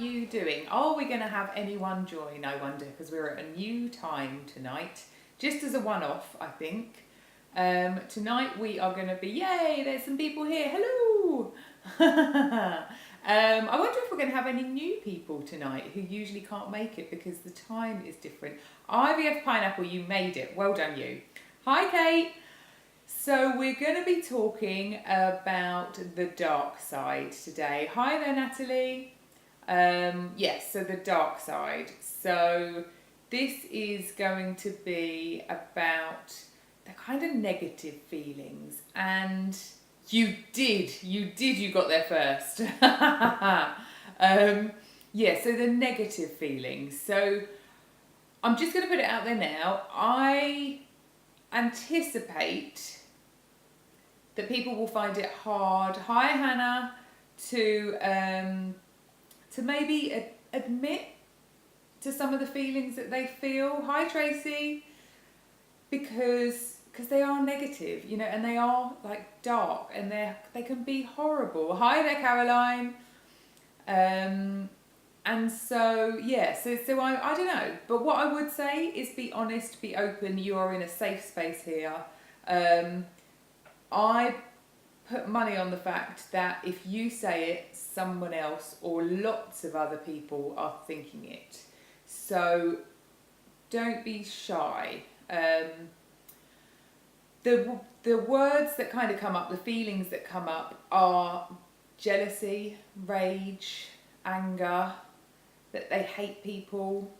you doing? Are we going to have anyone join, I wonder, because we're at a new time tonight, just as a one-off, I think. Tonight we are going to be, yay, there's some people here, hello! I wonder if we're going to have any new people tonight who usually can't make it because the time is different. IVF Pineapple, you made it, well done you. Hi Kate! So we're going to be talking about the dark side today. Hi there Natalie. Yes, so the dark side. So this is going to be about the kind of negative feelings, and you got there first. Yeah, so the negative feelings. So I'm just going to put it out there now. I anticipate that people will find it hard. Hi Hannah, to maybe admit to some of the feelings that they feel. Hi Tracy, because they are negative, you know, and they are like dark, and they can be horrible. Hi there Caroline. And so yeah, so I don't know, but what I would say is be honest, be open. You are in a safe space here. I put money on the fact that if you say it, someone else or lots of other people are thinking it. So don't be shy. The words that kind of come up, the feelings that come up are jealousy, rage, anger, that they hate people,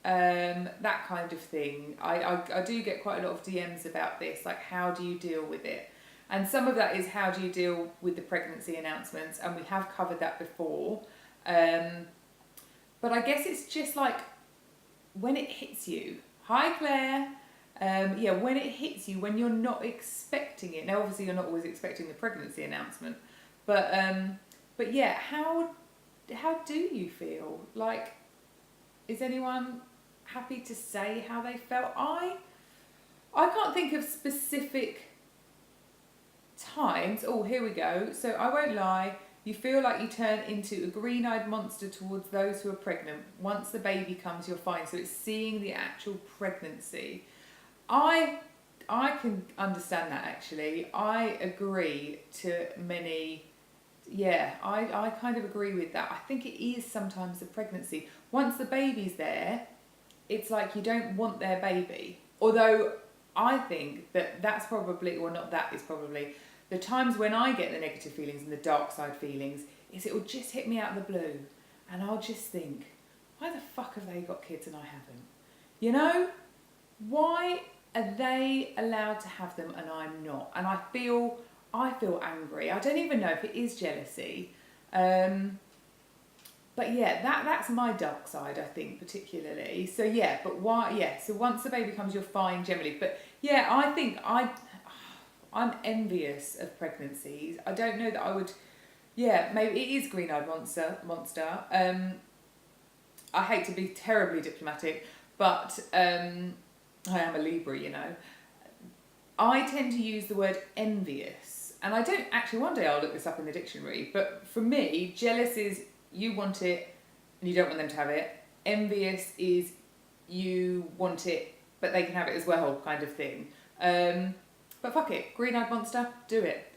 that kind of thing. I do get quite a lot of DMs about this, like how do you deal with it? And some of that is how do you deal with the pregnancy announcements, and we have covered that before. But I guess it's just like when it hits you. Hi Claire. Yeah, when it hits you, when you're not expecting it. Now obviously you're not always expecting the pregnancy announcement, but yeah, how do you feel? Like, is anyone happy to say how they felt? I can't think of specific times. Oh, here we go. So I won't lie, you feel like you turn into a green-eyed monster towards those who are pregnant. Once the baby comes, you're fine. So it's seeing the actual pregnancy. I can understand that actually. I agree to many. Yeah, I kind of agree with that. I think it is sometimes the pregnancy. Once the baby's there, it's like you don't want their baby. Although I think that's probably, or not that is probably, the times when I get the negative feelings and the dark side feelings is it will just hit me out of the blue. And I'll just think, why the fuck have they got kids and I haven't? You know? Why are they allowed to have them and I'm not? And I feel angry. I don't even know if it is jealousy. But yeah, that's my dark side, I think, particularly. So yeah, but why? Yeah, so once the baby comes, you're fine generally. But yeah, I think I'm envious of pregnancies. I don't know that I would. Yeah, maybe it is green-eyed monster. I hate to be terribly diplomatic, but I am a Libra, you know. I tend to use the word envious, and I don't actually. One day I'll look this up in the dictionary. But for me, jealous is you want it and you don't want them to have it. Envious is you want it but they can have it as well, kind of thing. But fuck it, green-eyed monster, do it.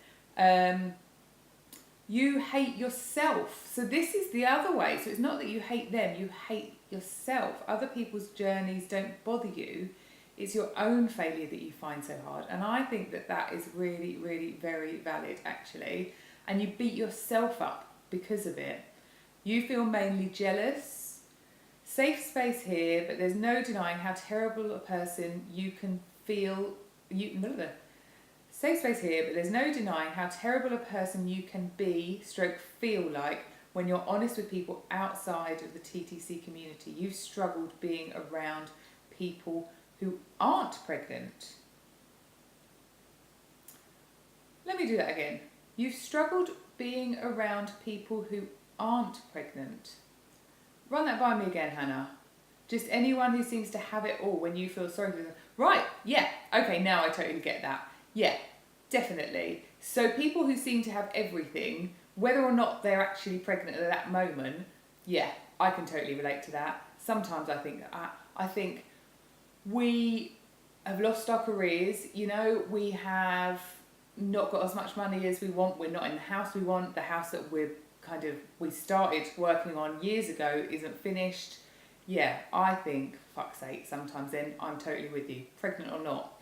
You hate yourself. So this is the other way. So it's not that you hate them, you hate yourself. Other people's journeys don't bother you. It's your own failure that you find so hard. And I think that is really, really very valid, actually. And you beat yourself up because of it. You feel mainly jealous. Safe space here, but there's no denying how terrible a person you can feel. Safe space here, but there's no denying how terrible a person you can be, stroke feel like, when you're honest with people outside of the TTC community. You've struggled being around people who aren't pregnant. Let me do that again. You've struggled being around people who aren't pregnant. Run that by me again, Hannah. Just anyone who seems to have it all when you feel sorry for them. Right, yeah, okay, now I totally get that. Yeah, definitely. So people who seem to have everything, whether or not they're actually pregnant at that moment, Yeah, I can totally relate to that. Sometimes I think we have lost our careers. You know, we have not got as much money as we want. We're not in the house we want. The house that we started working on years ago isn't finished. Yeah, I think, fuck's sake, sometimes then I'm totally with you, pregnant or not.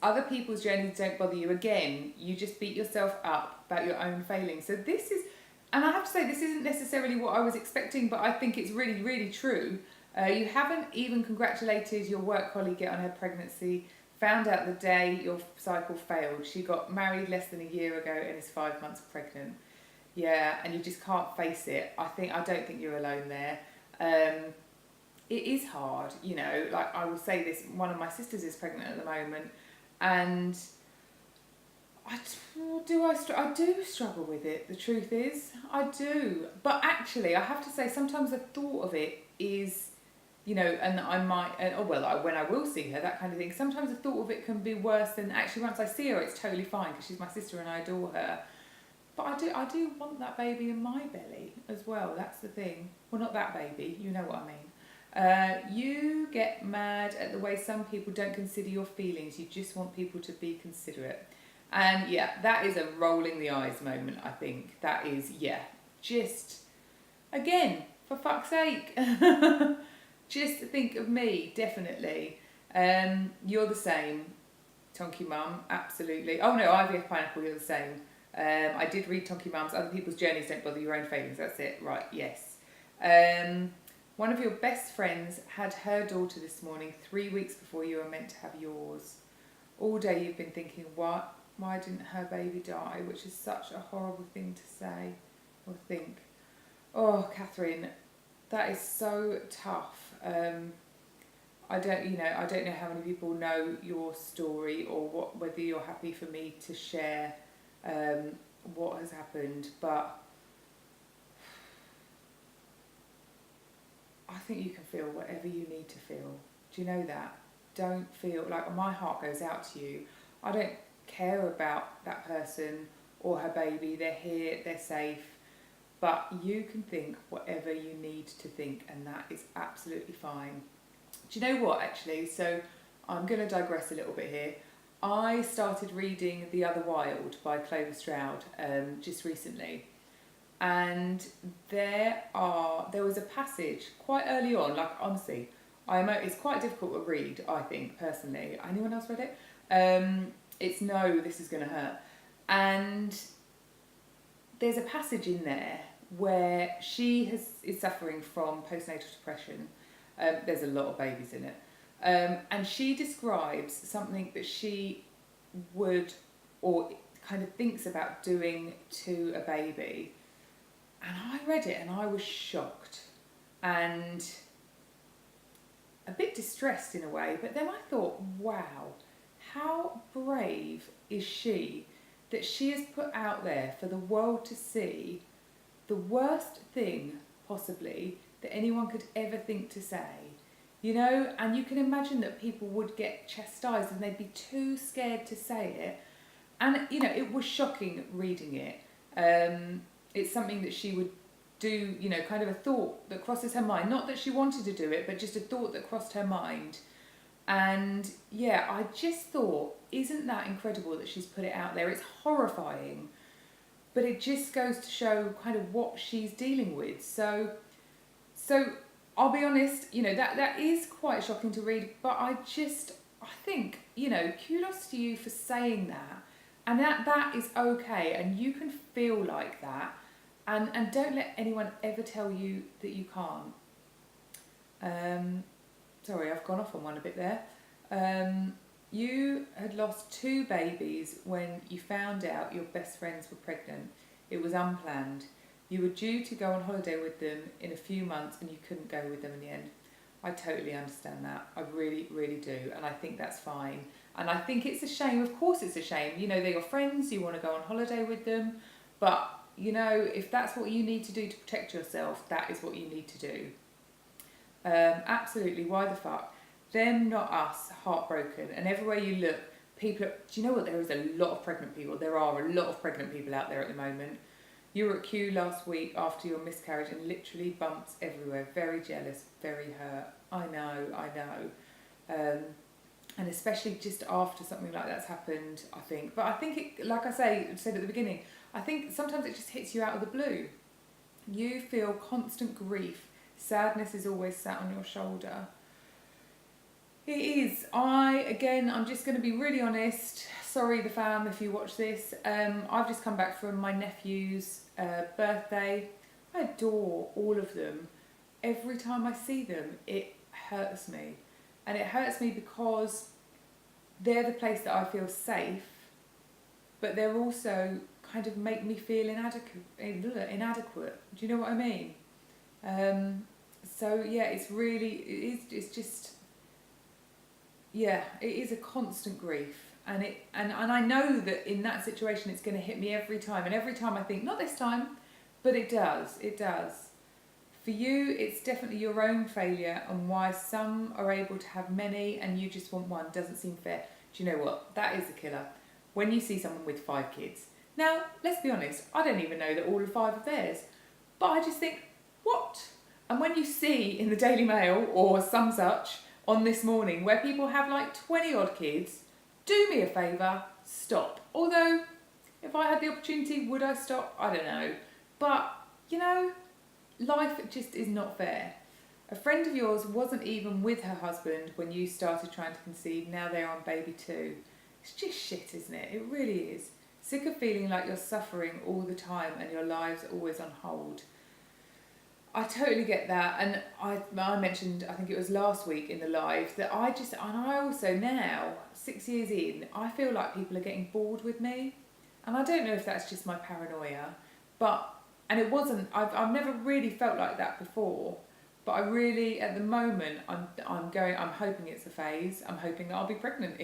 Other people's journeys don't bother you. Again, you just beat yourself up about your own failings. So this is, and I have to say, this isn't necessarily what I was expecting, but I think it's really, really true. You haven't even congratulated your work colleague on her pregnancy, found out the day your cycle failed. She got married less than a year ago and is 5 months pregnant. Yeah, and you just can't face it. I don't think you're alone there. It is hard, you know. Like, I will say this: one of my sisters is pregnant at the moment, and I do struggle with it. The truth is, I do. But actually, I have to say, sometimes the thought of it is, you know, and I might, when I will see her, that kind of thing. Sometimes the thought of it can be worse than actually once I see her, it's totally fine because she's my sister and I adore her. But I do want that baby in my belly as well. That's the thing. Well, not that baby. You know what I mean. You get mad at the way some people don't consider your feelings. You just want people to be considerate. And yeah, that is a rolling the eyes moment, I think. That is, yeah, just, again, for fuck's sake. Just think of me, definitely. You're the same. Tonky Mum, absolutely. Oh no, IVF Pineapple, you're the same. I did read Tonky Mum's Other People's Journeys Don't Bother Your Own Failings. That's it, right, yes. One of your best friends had her daughter this morning, 3 weeks before you were meant to have yours. All day you've been thinking, why didn't her baby die? Which is such a horrible thing to say or think. Oh, Catherine, that is so tough. I don't know how many people know your story or whether you're happy for me to share what has happened, but I think you can feel whatever you need to feel. Do you know that? Don't feel like my heart goes out to you. I don't care about that person or her baby. They're here, they're safe, but you can think whatever you need to think, and that is absolutely fine. Do you know what, actually? So I'm going to digress a little bit here. I started reading The Other Wild by Clover Stroud just recently, and there was a passage quite early on, like honestly, it's quite difficult to read, I think, personally. Anyone else read it? It's No, This Is Gonna Hurt. And there's a passage in there where she is suffering from postnatal depression. There's a lot of babies in it. And she describes something that she would, or kind of thinks about doing to a baby. And I read it and I was shocked and a bit distressed in a way. But then I thought, wow, how brave is she that she has put out there for the world to see the worst thing possibly that anyone could ever think to say. You know, and you can imagine that people would get chastised and they'd be too scared to say it. And, you know, it was shocking reading it. It's something that she would do, you know, kind of a thought that crosses her mind. Not that she wanted to do it, but just a thought that crossed her mind. And, yeah, I just thought, isn't that incredible that she's put it out there? It's horrifying. But it just goes to show kind of what she's dealing with. So I'll be honest, you know, that is quite shocking to read, but I think, you know, kudos to you for saying that, and that is okay, and you can feel like that, and don't let anyone ever tell you that you can't. Sorry, I've gone off on one a bit there. You had lost 2 babies when you found out your best friends were pregnant. It was unplanned. You were due to go on holiday with them in a few months and you couldn't go with them in the end. I totally understand that. I really, really do. And I think that's fine. And I think it's a shame. Of course it's a shame. You know, they're your friends. You want to go on holiday with them. But, you know, if that's what you need to do to protect yourself, that is what you need to do. Absolutely. Why the fuck? Them, not us. Heartbroken. And everywhere you look, people... Do you know what? There is a lot of pregnant people. There are a lot of pregnant people out there at the moment. You were at Q last week after your miscarriage and literally bumps everywhere. Very jealous, very hurt. I know. And especially just after something like that's happened, I think. But I think it, like I said at the beginning, I think sometimes it just hits you out of the blue. You feel constant grief. Sadness is always sat on your shoulder. It is. I'm just going to be really honest. Sorry, the fam, if you watch this. I've just come back from my nephew's birthday. I adore all of them. Every time I see them, it hurts me. And it hurts me because they're the place that I feel safe, but they're also kind of make me feel inadequate. Do you know what I mean? So yeah, it is a constant grief. And I know that in that situation it's going to hit me every time. And every time I think, not this time, but it does. For you, it's definitely your own failure, and why some are able to have many and you just want one doesn't seem fair. Do you know what? That is a killer. When you see someone with 5 kids. Now, let's be honest, I don't even know that all 5 are theirs. But I just think, what? And when you see in the Daily Mail or some such on This Morning where people have like 20 odd kids, do me a favour, stop. Although, if I had the opportunity, would I stop? I don't know. But, life just is not fair. A friend of yours wasn't even with her husband when you started trying to conceive. Now they're on baby 2. It's just shit, isn't it? It really is. Sick of feeling like you're suffering all the time and your lives are always on hold. I totally get that. And I mentioned, I think it was last week in the live, that I also now, 6 years in, I feel like people are getting bored with me. And I don't know if that's just my paranoia, and it wasn't, I've never really felt like that before, but I really, at the moment, I'm hoping it's a phase. I'm hoping that I'll be pregnant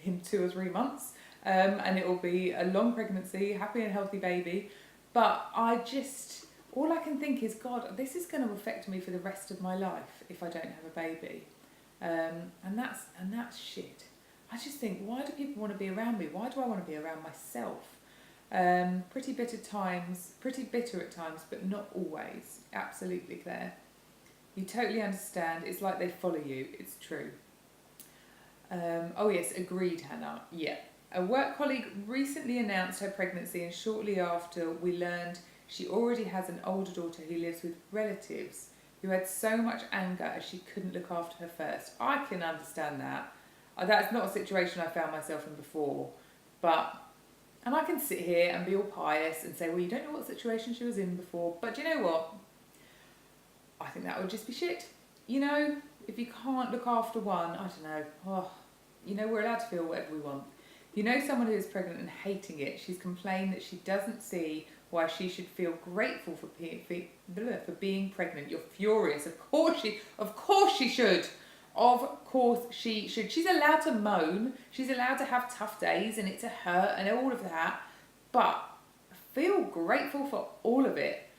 in 2 or 3 months, and it will be a long pregnancy, happy and healthy baby. But all I can think is, God, this is going to affect me for the rest of my life if I don't have a baby, and that's shit. I just think, why do people want to be around me? Why do I want to be around myself? Pretty bitter at times, but not always. Absolutely, Claire. You totally understand. It's like they follow you. It's true. Oh yes, agreed, Hannah. Yeah. A work colleague recently announced her pregnancy, and shortly after we learned she already has an older daughter who lives with relatives who had so much anger as she couldn't look after her first. I can understand that. That's not a situation I found myself in before, and I can sit here and be all pious and say, well, you don't know what situation she was in before. But do you know what? I think that would just be shit. If you can't look after one, I don't know. We're allowed to feel whatever we want. Someone who is pregnant and hating it, she's complained that she doesn't see why she should feel grateful for being pregnant. You're furious. Of course she should. Of course she should. She's allowed to moan. She's allowed to have tough days and it to hurt and all of that. But feel grateful for all of it.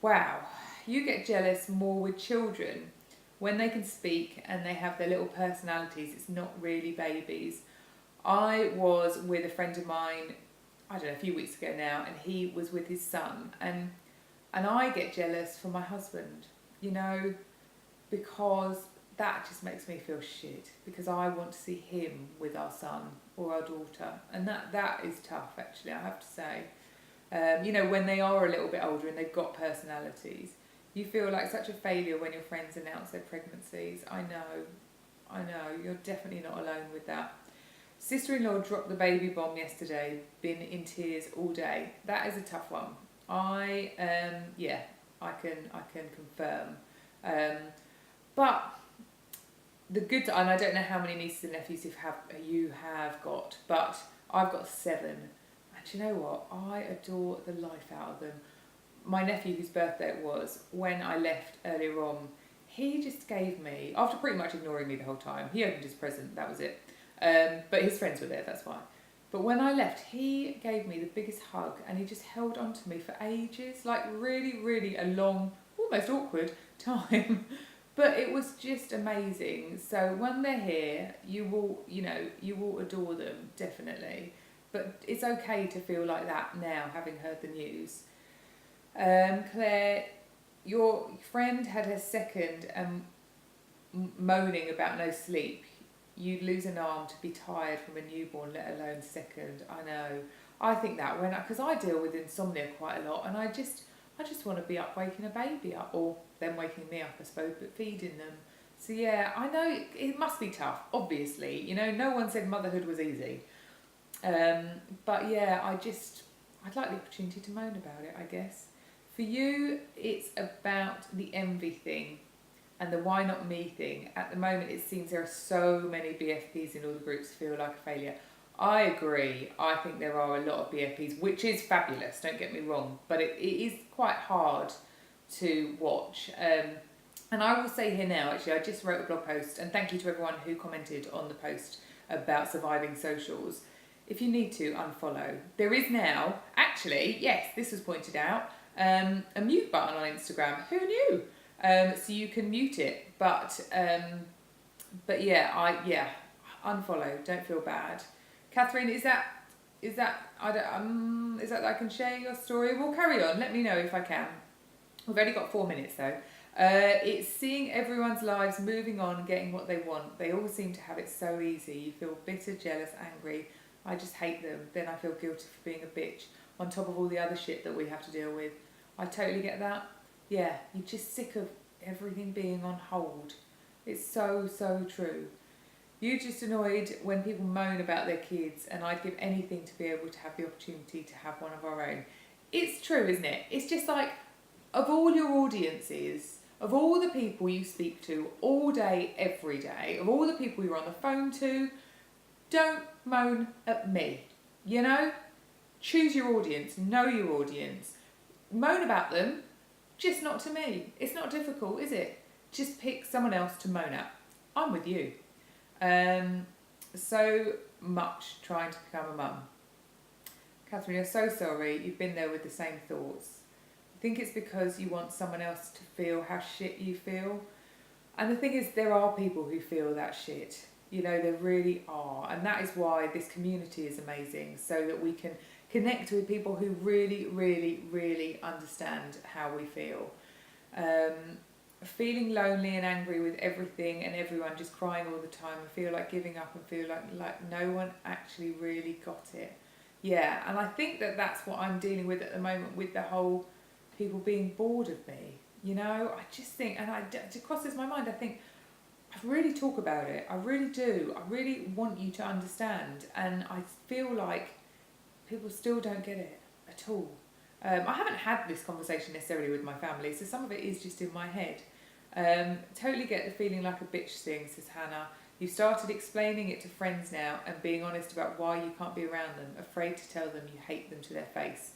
Wow. You get jealous more with children when they can speak and they have their little personalities. It's not really babies. I was with a friend of mine, I don't know, a few weeks ago now, and he was with his son. And I get jealous for my husband, because that just makes me feel shit, because I want to see him with our son or our daughter, and that is tough, actually, I have to say. When they are a little bit older and they've got personalities, you feel like such a failure when your friends announce their pregnancies. I know, you're definitely not alone with that. Sister-in-law dropped the baby bomb yesterday, been in tears all day. That is a tough one. I can confirm. But the good, and I don't know how many nieces and nephews you have got, but I've got 7. And you know what? I adore the life out of them. My nephew, whose birthday it was, when I left earlier on, he just gave me, after pretty much ignoring me the whole time, he opened his present, that was it. But his friends were there, that's why. But when I left, he gave me the biggest hug, and he just held on to me for ages, like really, really a long, almost awkward time. But it was just amazing. So when they're here, you will adore them, definitely. but it's okay to feel like that now, having heard the news. Claire, your friend had her second and moaning about no sleep. You'd lose an arm to be tired from a newborn, let alone second. I know. I think that because I deal with insomnia quite a lot, and I just want to be up waking a baby up, or them waking me up, I suppose, but feeding them. So yeah, I know it must be tough. Obviously, you know, no one said motherhood was easy. But yeah, I'd like the opportunity to moan about it, I guess. For you, it's about the envy thing and the why not me thing. At the moment, it seems there are so many BFPs in all the groups feel like a failure. I agree. I think there are a lot of BFPs, which is fabulous, don't get me wrong, but it is quite hard to watch. And I will say here now, actually, I just wrote a blog post, and thank you to everyone who commented on the post about surviving socials. If you need to, unfollow. There is now, actually, yes, this was pointed out, a mute button on Instagram. Who knew? So you can mute it, but yeah, unfollow. Don't feel bad. Catherine, is that I can share your story? We'll carry on. Let me know if I can. We've only got 4 minutes though. It's seeing everyone's lives moving on, getting what they want. They all seem to have it so easy. You feel bitter, jealous, angry. I just hate them. Then I feel guilty for being a bitch on top of all the other shit that we have to deal with. I totally get that. Yeah, you're just sick of everything being on hold. It's so true. You're just annoyed when people moan about their kids, and I'd give anything to be able to have the opportunity to have one of our own. It's true, isn't it? It's just like, of all your audiences, of all the people you speak to all day, every day, of all the people you're on the phone to, don't moan at me. You know? Choose your audience, know your audience. Moan about them, just not to me. It's not difficult, is it? Just pick someone else to moan at. I'm with you. So much trying to become a mum. Catherine, you're so sorry. You've been there with the same thoughts. I think it's because you want someone else to feel how shit you feel. And the thing is, there are people who feel that shit. You know, there really are. And that is why this community is amazing, so that we can connect with people who really understand how we feel. Feeling lonely and angry with everything and everyone, just crying all the time, and feel like giving up and feel like no one actually really got it. Yeah, and I think that's what I'm dealing with at the moment, with the whole people being bored of me. You know, I just think, and it crosses my mind, I think, I really talk about it. I really do. I really want you to understand. And I feel like people still don't get it at all. I haven't had this conversation necessarily with my family, so some of it is just in my head. Totally get the feeling like a bitch thing, says Hannah. You've started explaining it to friends now and being honest about why you can't be around them, afraid to tell them you hate them to their face.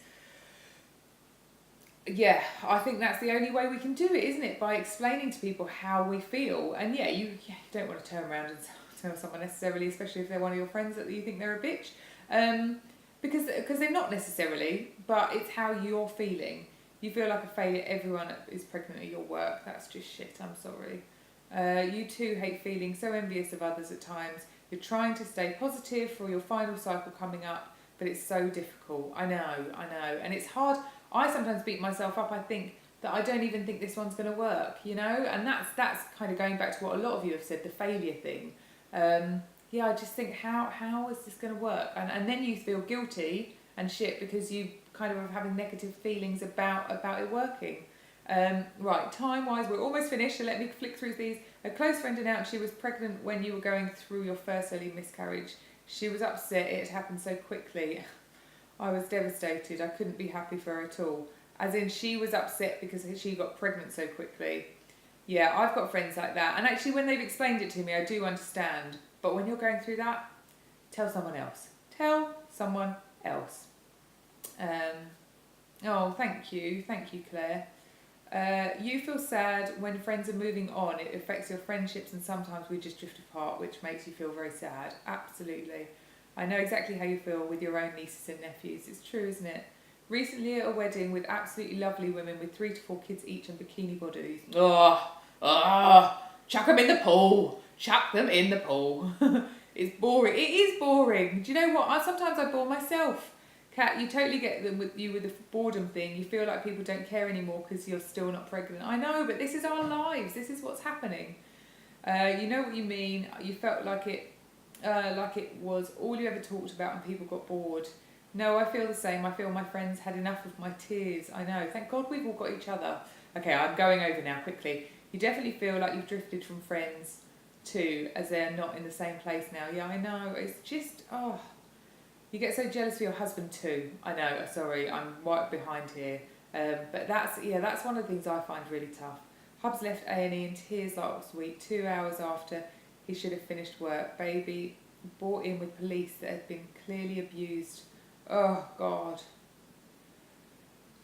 Yeah, I think that's the only way we can do it, isn't it? By explaining to people how we feel. And yeah, you don't want to turn around and tell someone necessarily, especially if they're one of your friends, that you think they're a bitch. Because they're not necessarily, but it's how you're feeling. You feel like a failure. Everyone is pregnant at your work. That's just shit. I'm sorry. You too hate feeling so envious of others at times. You're trying to stay positive for your final cycle coming up, but it's so difficult. I know. And it's hard. I sometimes beat myself up. I think that I don't even think this one's going to work, you know? And that's kind of going back to what a lot of you have said, the failure thing. Yeah, I just think, how is this going to work? And then you feel guilty and shit because you kind of are having negative feelings about it working. Right, time-wise, we're almost finished, so let me flick through these. A close friend announced she was pregnant when you were going through your first early miscarriage. She was upset it had happened so quickly. I was devastated. I couldn't be happy for her at all. As in, she was upset because she got pregnant so quickly. Yeah, I've got friends like that. And actually, when they've explained it to me, I do understand. But when you're going through that, tell someone else. Tell someone else. Oh, thank you, Claire. You feel sad when friends are moving on. It affects your friendships, and sometimes we just drift apart, which makes you feel very sad. Absolutely. I know exactly how you feel with your own nieces and nephews. It's true, isn't it? Recently at a wedding with absolutely lovely women with 3 to 4 kids each and bikini bodies. Chuck them in the pool. Chuck them in the pool. It's boring. It is boring. Do you know what? Sometimes I bore myself. Kat, you totally get them with the boredom thing. You feel like people don't care anymore because you're still not pregnant. I know, but this is our lives. This is what's happening. You know what you mean. You felt like it was all you ever talked about and people got bored. No, I feel the same. I feel my friends had enough of my tears. I know. Thank God we've all got each other. Okay, I'm going over now quickly. You definitely feel like you've drifted from friends too, as they're not in the same place now. Yeah, I know. It's just, you get so jealous for your husband too. I know. Sorry, I'm right behind here. But that's one of the things I find really tough. Hubs left A&E in tears last week, 2 hours after he should have finished work. Baby brought in with police that had been clearly abused. Oh God.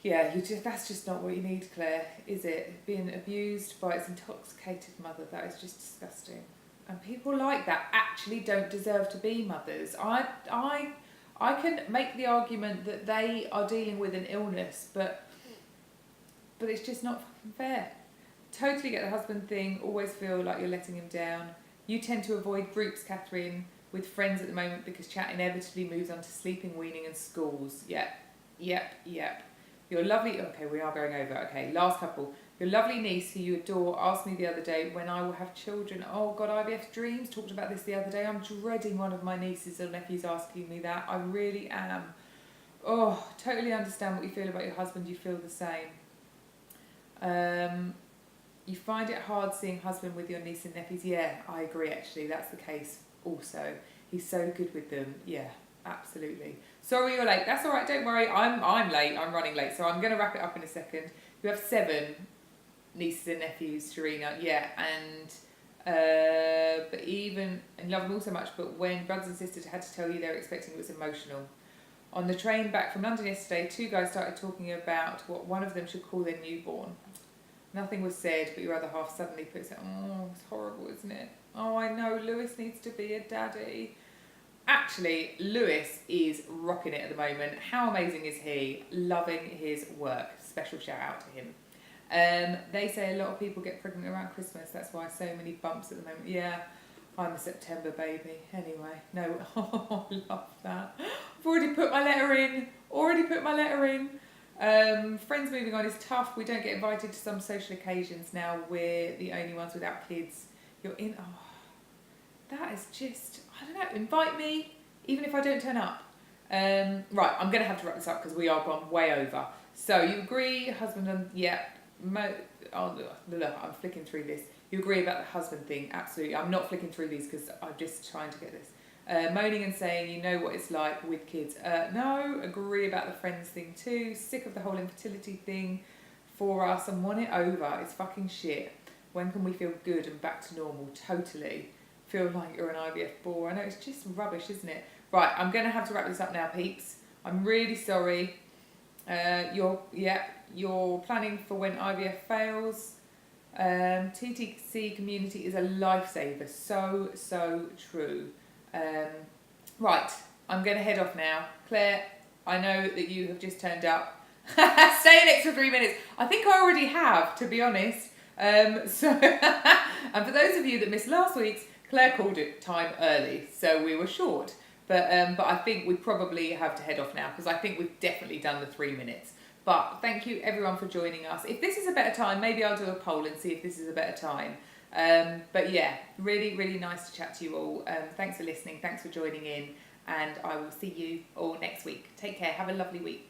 Yeah, that's just not what you need, Claire, is it? Being abused by its intoxicated mother, that is just disgusting. And people like that actually don't deserve to be mothers. I can make the argument that they are dealing with an illness, but it's just not fucking fair. Totally get the husband thing, always feel like you're letting him down. You tend to avoid groups, Catherine, with friends at the moment because chat inevitably moves on to sleeping, weaning and schools. Yep. Your lovely, okay, we are going over, okay, last couple. Your lovely niece who you adore asked me the other day when I will have children. Oh God, IVF dreams, talked about this the other day. I'm dreading one of my nieces or nephews asking me that. I really am. Oh, totally understand what you feel about your husband. You feel the same. You find it hard seeing husband with your niece and nephews. Yeah, I agree actually, that's the case also. He's so good with them. Yeah, absolutely. Sorry you're late. That's all right, don't worry. I'm late. I'm running late, so I'm going to wrap it up in a second. You have 7 nieces and nephews, Sharina. Yeah, and but even and love them all so much. But when brothers and sisters had to tell you they were expecting, it was emotional. On the train back from London yesterday, 2 guys started talking about what one of them should call their newborn. Nothing was said, but your other half suddenly puts it. Oh, it's horrible, isn't it? Oh, I know. Lewis needs to be a daddy. Actually, Lewis is rocking it at the moment. How amazing is he? Loving his work. Special shout out to him. They say a lot of people get pregnant around Christmas. That's why so many bumps at the moment. Yeah, I'm a September baby. Anyway, no, oh, I love that. I've already put my letter in. Friends moving on is tough. We don't get invited to some social occasions now. We're the only ones without kids. You're in. Oh, that is just. I don't know. Invite me, even if I don't turn up. Right, I'm going to have to wrap this up because we are gone way over. So you agree, husband and I'm flicking through this. You agree about the husband thing? Absolutely. I'm not flicking through these because I'm just trying to get this. Moaning and saying you know what it's like with kids. No, agree about the friends thing too. Sick of the whole infertility thing for us and want it over. It's fucking shit. When can we feel good and back to normal? Totally. Feel like you're an IVF bore. I know, it's just rubbish, isn't it? Right, I'm going to have to wrap this up now, peeps. I'm really sorry. You're planning for when IVF fails. TTC community is a lifesaver. So true. Right, I'm going to head off now. Claire, I know that you have just turned up. Stay an extra 3 minutes. I think I already have, to be honest. And for those of you that missed last week's, Claire called it time early, so we were short. But I think we probably have to head off now because I think we've definitely done the 3 minutes. But thank you everyone for joining us. If this is a better time, maybe I'll do a poll and see if this is a better time. But yeah, really, really nice to chat to you all. Thanks for listening. Thanks for joining in. And I will see you all next week. Take care. Have a lovely week.